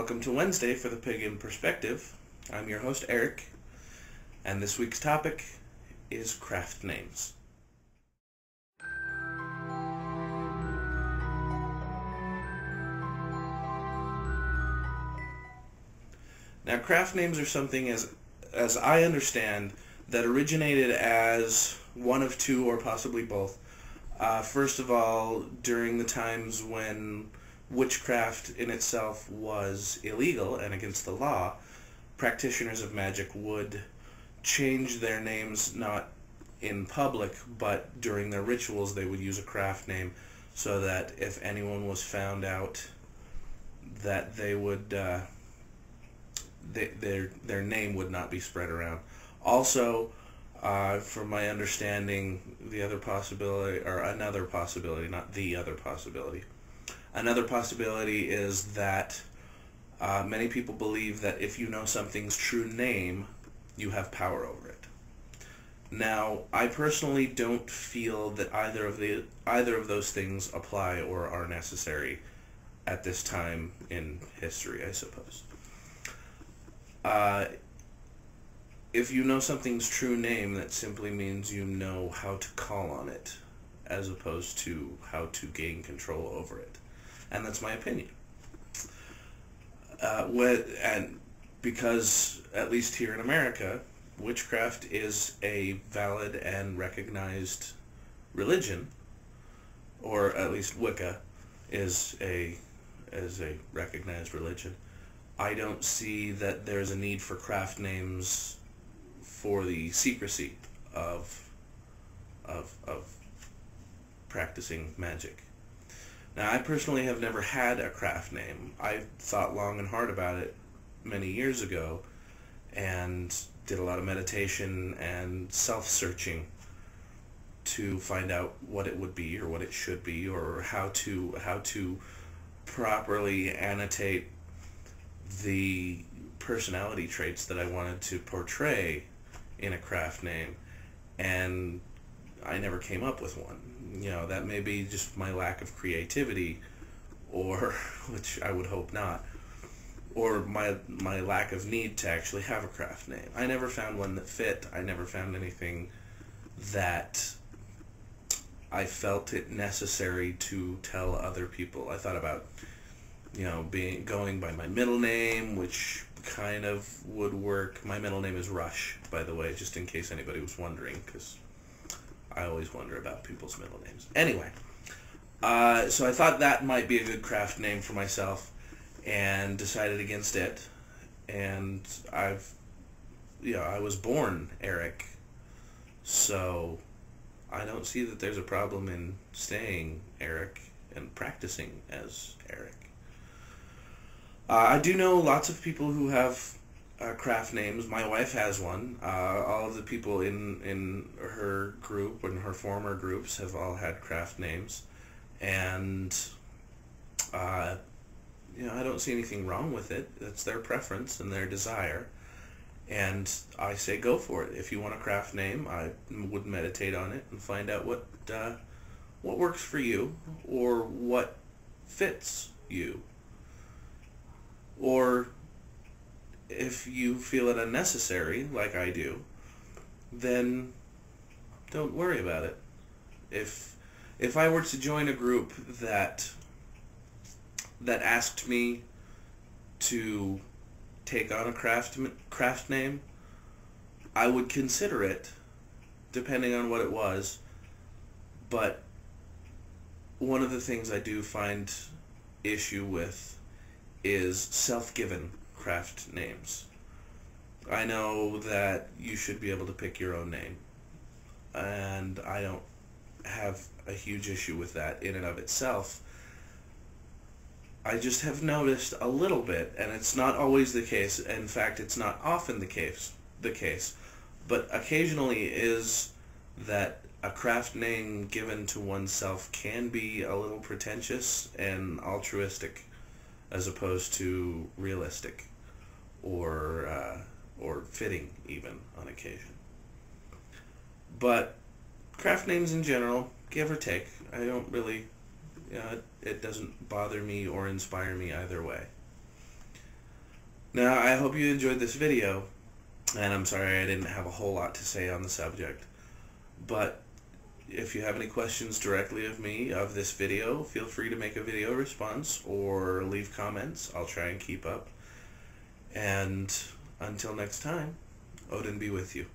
Welcome to Wednesday for the Pagan Perspective. I'm your host, Eric, and this week's topic is craft names. Now, craft names are something, as I understand, that originated as one of two or possibly both. First of all, during the times when witchcraft in itself was illegal and against the law, practitioners of magic would change their names not in public, but during their rituals they would use a craft name so that if anyone was found out, that they would their name would not be spread around. Also, from my understanding, another possibility, another possibility is that many people believe that if you know something's true name, you have power over it. Now, I personally don't feel that either of those things apply or are necessary at this time in history, I suppose. If you know something's true name, that simply means you know how to call on it, as opposed to how to gain control over it. And that's my opinion. And because, at least here in America, witchcraft is a valid and recognized religion, or at least Wicca is a recognized religion, I don't see that there's a need for craft names for the secrecy of practicing magic. Now, I personally have never had a craft name. I thought long and hard about it many years ago and did a lot of meditation and self-searching to find out what it would be or what it should be, or how to properly annotate the personality traits that I wanted to portray in a craft name, and I never came up with one. You know, that may be just my lack of creativity, or, which I would hope not, or my lack of need to actually have a craft name. I never found one that fit. I never found anything that I felt it necessary to tell other people. I thought about, going by my middle name, which kind of would work. My middle name is Rush, by the way, just in case anybody was wondering, because I always wonder about people's middle names. Anyway, so I thought that might be a good craft name for myself, and decided against it. And I was born Eric, so I don't see that there's a problem in staying Eric and practicing as Eric. I do know lots of people who have craft names. My wife has one. All of the people in her group and her former groups have all had craft names, and I don't see anything wrong with it. It's their preference and their desire, and I say go for it. If you want a craft name, I would meditate on it and find out what works for you or what fits you. Or if you feel it unnecessary, like I do, then don't worry about it. If I were to join a group that asked me to take on a craft name, I would consider it, depending on what it was. But one of the things I do find issue with is self-given craft names. I know that you should be able to pick your own name, and I don't have a huge issue with that in and of itself. I just have noticed a little bit, and it's not always the case. In fact, it's not often the case, but occasionally is that a craft name given to oneself can be a little pretentious and altruistic, as opposed to realistic or fitting even on occasion. But craft names in general, give or take, I don't really, it doesn't bother me or inspire me either way. Now, I hope you enjoyed this video, and I'm sorry I didn't have a whole lot to say on the subject, but if you have any questions directly of me of this video, feel free to make a video response or leave comments. I'll try and keep up. And until next time, Odin be with you.